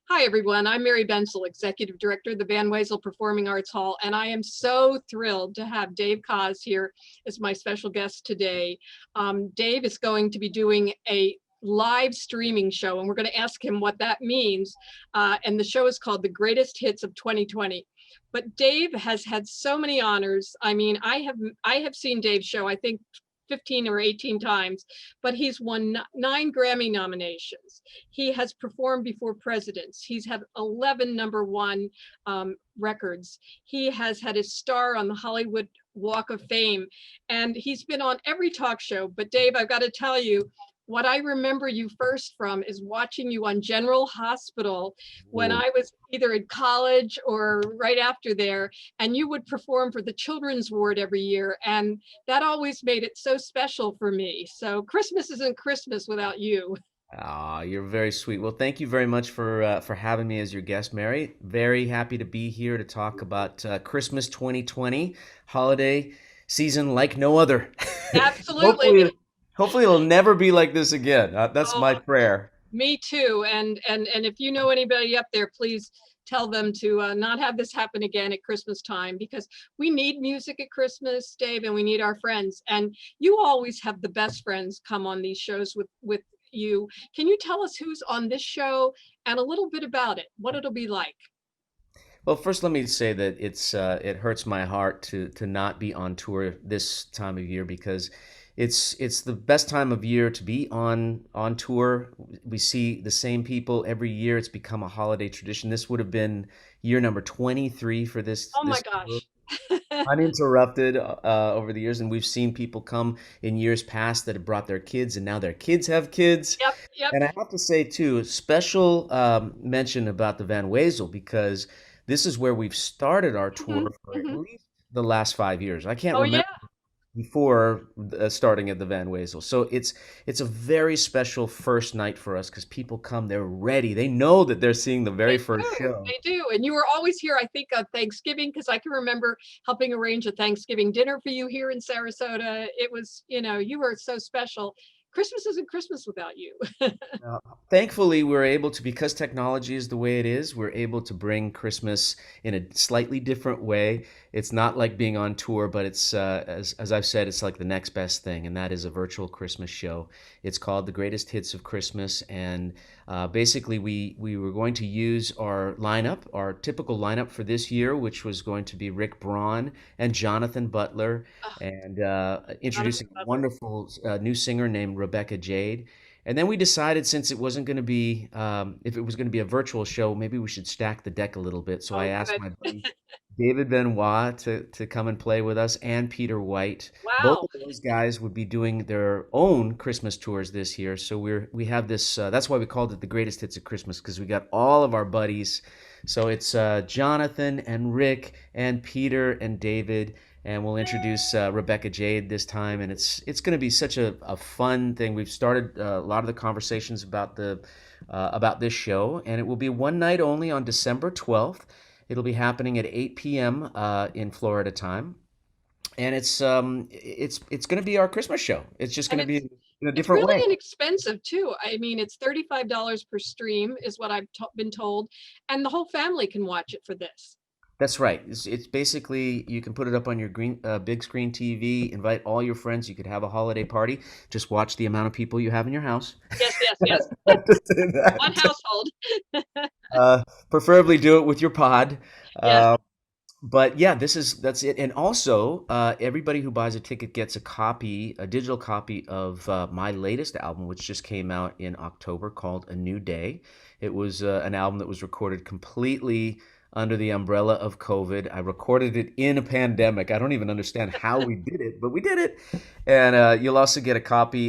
Hi, everyone. I'm Mary Bensel, Executive Director of the Van Wezel Performing Arts Hall, and I am so thrilled to have Dave Koz here as my special guest today. Dave is going to be doing a live streaming show, and we're going to ask him what that means. And the show is called The Greatest Hits of 2020. But Dave has had so many honors. I mean, I have seen Dave's show, I think 15 or 18 times, but he's won 9 Grammy nominations. He has performed before presidents. He's had 11 #1 records. He has had his star on the Hollywood Walk of Fame, and he's been on every talk show. But Dave, I've got to tell you, what I remember you first from is watching you on General Hospital when Ooh. I was either in college or right after there, and you would perform for the Children's Ward every year. And that always made it so special for me. So Christmas isn't Christmas without you. Ah, you're very sweet. Well, thank you very much for having me as your guest, Mary. Very happy to be here to talk about Christmas 2020 holiday season like no other. Absolutely. Hopefully, hopefully it'll never be like this again. That's my Oh, prayer. me too. And if you know anybody up there, please tell them to not have this happen again at Christmas time, because we need music at Christmas, Dave, and we need our friends. And you always have the best friends come on these shows with you. Can you tell us who's on this show and a little bit about it, what it'll be like? Well, first let me say that it hurts my heart to not be on tour this time of year because it's the best time of year to be on tour. We see the same people every year. It's become a holiday tradition. This would have been year number 23 for this Oh my this tour, gosh. uninterrupted over the years, and we've seen people come in years past that have brought their kids, and now their kids have kids. Yep, yep. And I have to say too, special mention about the Van Wezel because this is where we've started our Hmm. tour for at Hmm. least the last 5 years. I can't Oh yeah. remember before starting at the Van Wezel. So it's a very special first night for us because people come, they're ready, they know that they're seeing the very They first do. show. They do. And you were always here, I think, on Thanksgiving, because I can remember helping arrange a Thanksgiving dinner for you here in Sarasota. It was, you were so special. Christmas isn't Christmas without you. Uh, Thankfully, we're able to, because technology is the way it is, we're able to bring Christmas in a slightly different way. It's not like being on tour, but it's, as I've said, it's like the next best thing, and that is a virtual Christmas show. It's called The Greatest Hits of Christmas, and basically, we were going to use our lineup, our typical lineup for this year, which was going to be Rick Braun and Jonathan Butler, Oh, and Jonathan introducing a Butler. wonderful new singer named Rebecca Jade. And then we decided since it wasn't going to be, if it was going to be a virtual show, maybe we should stack the deck a little bit. So I Oh, asked good. my buddy David Benoit to come and play with us and Peter White. Both Wow. of those guys would be doing their own Christmas tours this year. So we have this, that's why we called it the Greatest Hits of Christmas because we got all of our buddies. So it's Jonathan and Rick and Peter and David and we'll introduce Rebecca Jade this time, and it's going to be such a fun thing. We've started a lot of the conversations about this show, and it will be one night only on December 12th. It'll be happening at 8 p.m. In Florida time, and it's going to be our Christmas show. It's just going And to be in a it's different really way. inexpensive too. I mean, it's $35 per stream is what I've been told, and the whole family can watch it for this. That's right. It's basically you can put it up on your big screen TV, invite all your friends. You could have a holiday party. Just watch the amount of people you have in your house. Yes, yes, yes. Just say One that. household. Preferably do it with your pod. Yes. Uh, but yeah, that's it. And also, everybody who buys a ticket gets a digital copy of my latest album, which just came out in October, called A New Day. It was an album that was recorded completely under the umbrella of COVID. I recorded it in a pandemic. I don't even understand how we did it, but we did it. And you'll also get a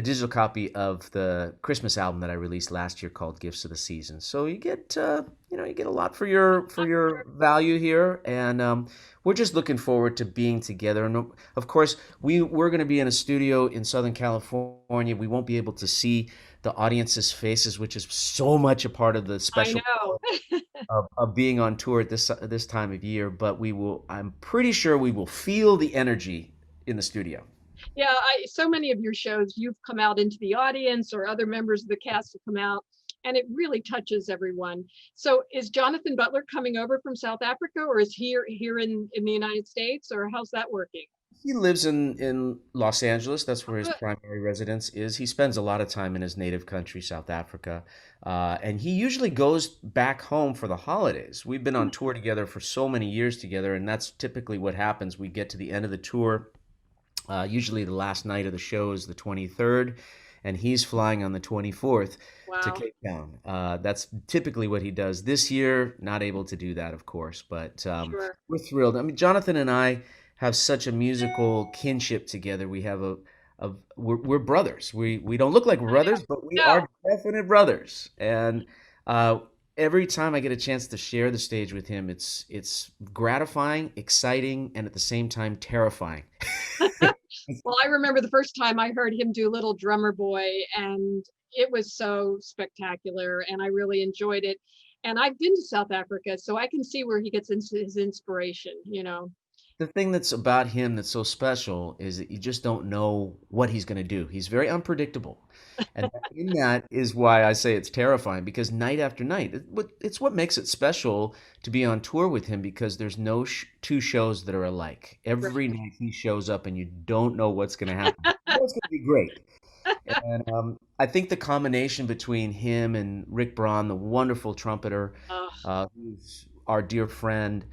digital copy of the Christmas album that I released last year called Gifts of the Season. So you get a lot for your value here, and we're just looking forward to being together. And of course, we're going to be in a studio in Southern California. We won't be able to see the audience's faces, which is so much a part of the I special know. of being on tour at this time of year. But we will. I'm pretty sure we will feel the energy in the studio. Yeah, so many of your shows, you've come out into the audience or other members of the cast have come out. and it really touches everyone. So is Jonathan Butler coming over from South Africa, or is he here in the United States, or how's that working? He lives in Los Angeles. That's Oh, where his good. primary residence is. He spends a lot of time in his native country, South Africa, and he usually goes back home for the holidays. We've been on tour together for so many years together, and that's typically what happens. We get to the end of the tour. Usually, the last night of the show is the 23rd, and he's flying on the 24th to Wow. Cape Town. That's typically what he does. This year, not able to do that, of course, but Sure. we're thrilled. I mean, Jonathan and I have such a musical kinship together. We have we're brothers. We don't look like I know. brothers, but we No. are definite brothers. And uh, every time I get a chance to share the stage with him, it's gratifying, exciting, and at the same time terrifying. Well, I remember the first time I heard him do Little Drummer Boy, and it was so spectacular, and I really enjoyed it. And I've been to South Africa, so I can see where he gets into his inspiration. The thing that's about him that's so special is that you just don't know what he's going to do. He's very unpredictable. And in that is why I say it's terrifying because night after night, it's what makes it special to be on tour with him because there's no two shows that are alike. Every Right. night he shows up and you don't know what's going to happen. You know it's going to be great. And I think the combination between him and Rick Braun, the wonderful trumpeter, Oh, who's our dear friend,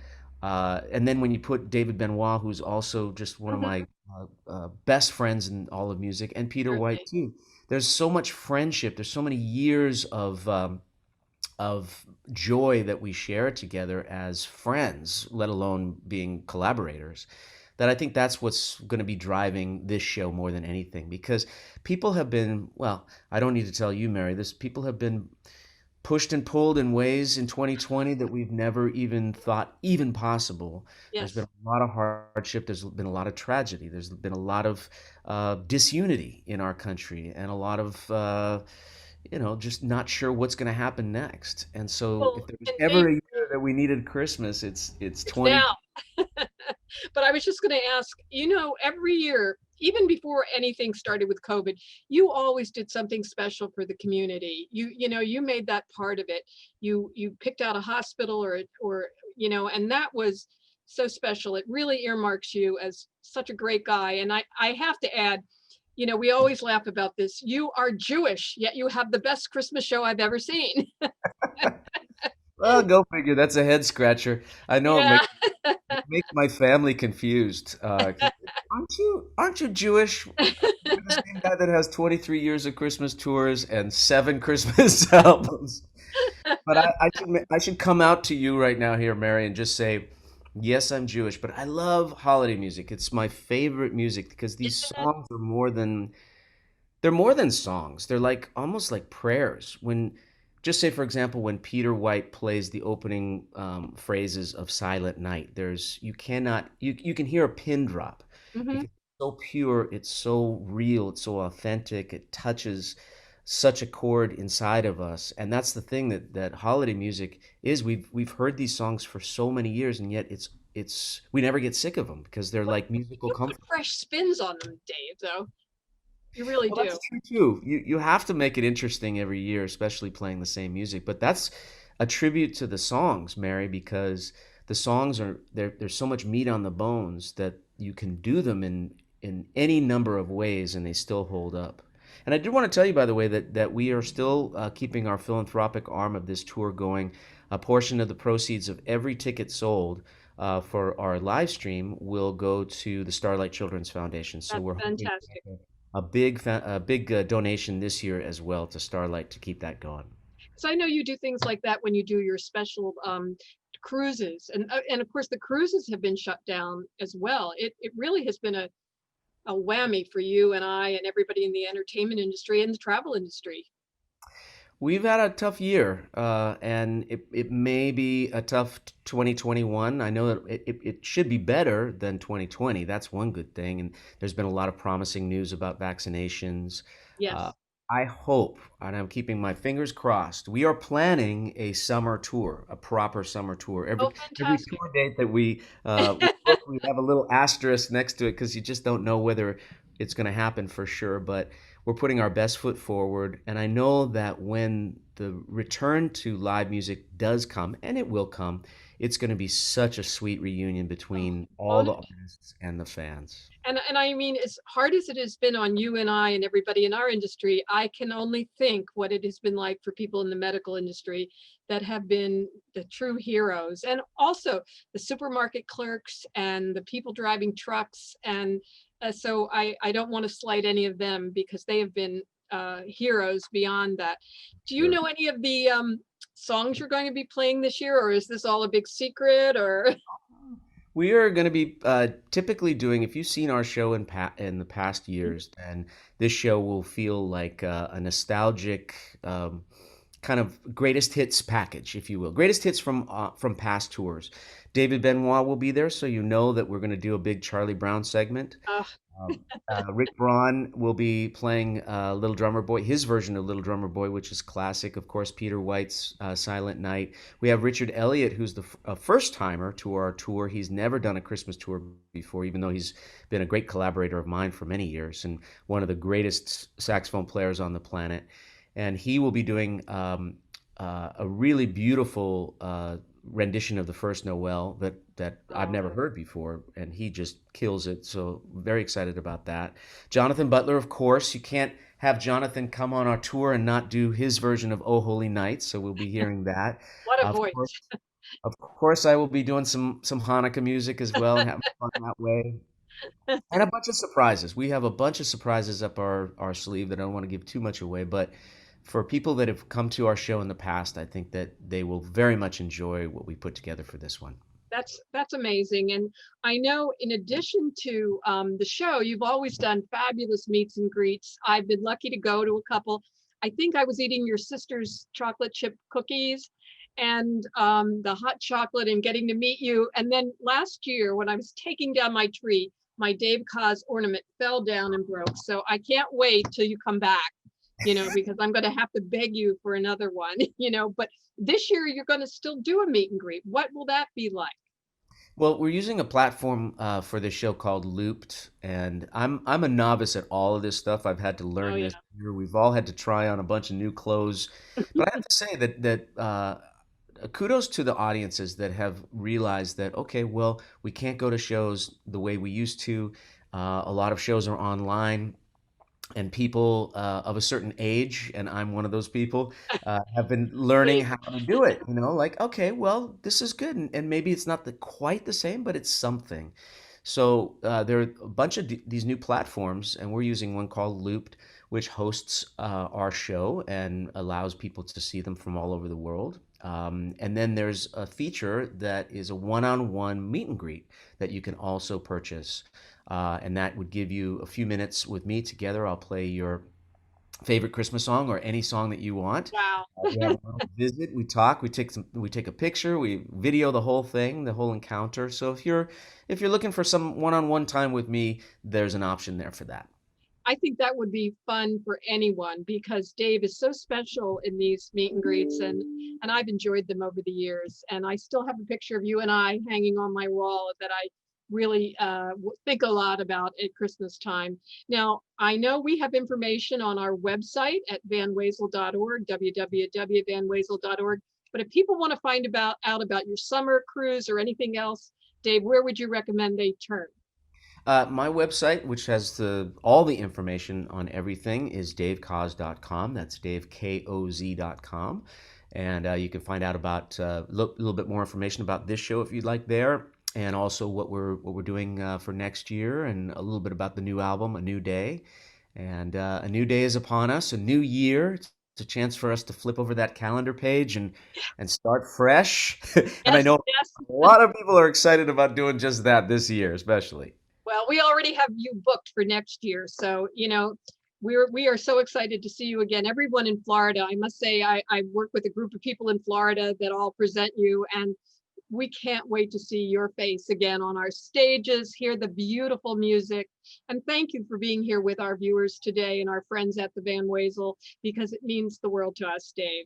and then when you put David Benoit, who's also just one of mhm, my best friends in all of music, and Peter White certainly. too. There's so much friendship. There's so many years of joy that we share together as friends, let alone being collaborators. That I think that's what's going to be driving this show more than anything because people have been, well, I don't need to tell you, Mary, this people have been pushed and pulled in ways in 2020 that we've never even thought even possible. There's been Yes. a lot of hardship. There's been a lot of tragedy. There's been a lot of disunity in our country and a lot of, just not sure what's going to happen next. And so Well, if there was and Dave, ever a year that we needed Christmas, it's it's now. 20. But I was just going to ask, every year, even before anything started with COVID, you always did something special for the community. You made that part of it. You picked out a hospital and that was so special. It really earmarks you as such a great guy. And I have to add, we always laugh about this. You are Jewish, yet you have the best Christmas show I've ever seen. Well, go figure. That's a head scratcher. I know Yeah. it makes my family confused. 'Cause aren't you Jewish? You're the same guy that has 23 years of Christmas tours and 7 Christmas albums. But I should come out to you right now here, Mary, and just say, yes, I'm Jewish, but I love holiday music. It's my favorite music because these Isn't it? songs are more than songs. They're like almost like prayers. Just say, for example, when Peter White plays the opening phrases of Silent Night, you can hear a pin drop Mhm. because it's so pure, it's so real, it's so authentic, it touches such a chord inside of us, and that's the thing that holiday music is. We've heard these songs for so many years, and yet it's we never get sick of them because they're Well, like musical you put comfort. fresh spins on them, Dave, though. You really Well, do. that's true too. You have to make it interesting every year, especially playing the same music. But that's a tribute to the songs, Mary, because the songs there's so much meat on the bones that you can do them in any number of ways and they still hold up. And I did want to tell you, by the way, that we are still keeping our philanthropic arm of this tour going. A portion of the proceeds of every ticket sold for our live stream will go to the Starlight Children's Foundation. So That's we're hoping fantastic. a big donation this year as well to Starlight to keep that going. So I know you do things like that when you do your special cruises, and of course the cruises have been shut down as well. It really has been a whammy for you and I and everybody in the entertainment industry and the travel industry. We've had a tough year, and it may be a tough 2021. I know that it should be better than 2020. That's one good thing. And there's been a lot of promising news about vaccinations. Uh, Yes. I hope, and I'm keeping my fingers crossed, we are planning a summer tour, a proper summer tour. Every Oh, every fantastic. tour date that we book, we have a little asterisk next to it because you just don't know whether it's going to happen for sure, but we're putting our best foot forward. And I know that when the return to live music does come, and it will come, it's going to be such a sweet reunion Oh, between all won't the it? artists and the fans. And I mean, as hard as it has been on you and I and everybody in our industry, I can only think what it has been like for people in the medical industry that have been the true heroes, and also the supermarket clerks and the people driving trucks. And so I don't want to slight any of them because they have been heroes beyond that. Do you Sure. know any of the songs you're going to be playing this year, or is this all a big secret? Or We are going to be typically doing. If you've seen our show in the past years, then this show will feel like a nostalgic kind of greatest hits package, if you will, greatest hits from past tours. David Benoit will be there, so you know that we're going to do a big Charlie Brown segment. uh, Rick Braun will be playing Little Drummer Boy, his version of Little Drummer Boy, which is classic. Of course, Peter White's Silent Night. We have Richard Elliott, who's the first timer to our tour. He's never done a Christmas tour before, even though he's been a great collaborator of mine for many years and one of the greatest saxophone players on the planet. And he will be doing a really beautiful rendition of the first Noel that I've oh, never heard before, and he just kills it. So very excited about that. Jonathan Butler, of course, you can't have Jonathan come on our tour and not do his version of "Oh Holy Night," so we'll be hearing that. what a Of voice. course, of course, I will be doing some Hanukkah music as well and having fun that way. And a bunch of surprises. We have a bunch of surprises up our sleeve that I don't want to give too much away, but for people that have come to our show in the past, I think that they will very much enjoy what we put together for this one. That's amazing. And I know in addition to the show, you've always done fabulous meets and greets. I've been lucky to go to a couple. I think I was eating your sister's chocolate chip cookies and the hot chocolate and getting to meet you. And then last year when I was taking down my tree, my Dave Koz ornament fell down and broke. So I can't wait till you come back, because I'm going to have to beg you for another one, but this year you're going to still do a meet and greet. What will that be like? Well, we're using a platform for this show called Looped, and I'm a novice at all of this stuff. I've had to Oh learn this yeah. year. We've all had to try on a bunch of new clothes, but I have to say that kudos to the audiences that have realized that okay, well, we can't go to shows the way we used to. A lot of shows are online, and people of a certain age, and I'm one of those people, have been learning Me. how to do it. Like okay, well, this is good, and maybe it's not quite the same, but it's something. So there are a bunch of these new platforms, and we're using one called Looped, which hosts our show and allows people to see them from all over the world. And then there's a feature that is a one-on-one meet and greet that you can also purchase. And that would give you a few minutes with me together. I'll play your favorite Christmas song or any song that you want. Wow. We have a little visit. We talk. We take a picture. We video the whole thing, the whole encounter. So if you're looking for some one-on-one time with me, there's an option there for that. I think that would be fun for anyone because Dave is so special in these meet and greets, and I've enjoyed them over the years. And I still have a picture of you and I hanging on my wall that I really think a lot about at Christmas time. Now, I know we have information on our website at vanwezel.org, www.vanwezel.org. But if people want to find out about your summer cruise or anything else, Dave, where would you recommend they turn? My website, which has all the information on everything, is davekoz.com. That's davekoz.com. And you can find out about a little bit more information about this show if you'd like there, and also what we're doing for next year, and a little bit about the new album, A New Day. And a new day is upon us, a new year. It's a chance for us to flip over that calendar page and start fresh. And I Yes, know yes. a lot of people are excited about doing just that this year, especially. Well, we already have you booked for next year. So, we are so excited to see you again. Everyone in Florida, I must say, I work with a group of people in Florida that all present you, and we can't wait to see your face again on our stages, hear the beautiful music. And thank you for being here with our viewers today and our friends at the Van Wezel, because it means the world to us, Dave.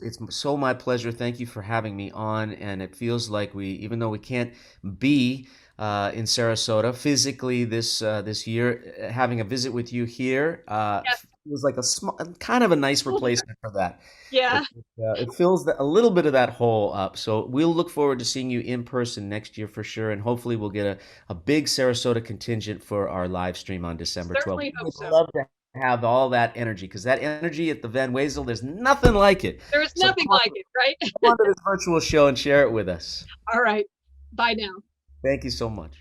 It's so my pleasure. Thank you for having me on. And it feels like even though we can't be in Sarasota. Physically, this year, having a visit with you here Yes. was like a small, kind of a nice replacement for that. Yeah, It fills a little bit of that hole up. So we'll look forward to seeing you in person next year for sure, and hopefully we'll get a big Sarasota contingent for our live stream on December 12th. certainly We hope would so. love to have all that energy because that energy at the Van Wezel, there's nothing like it. There is So nothing like it, right? come on to this virtual show and share it with us. All right. Bye now. Thank you so much.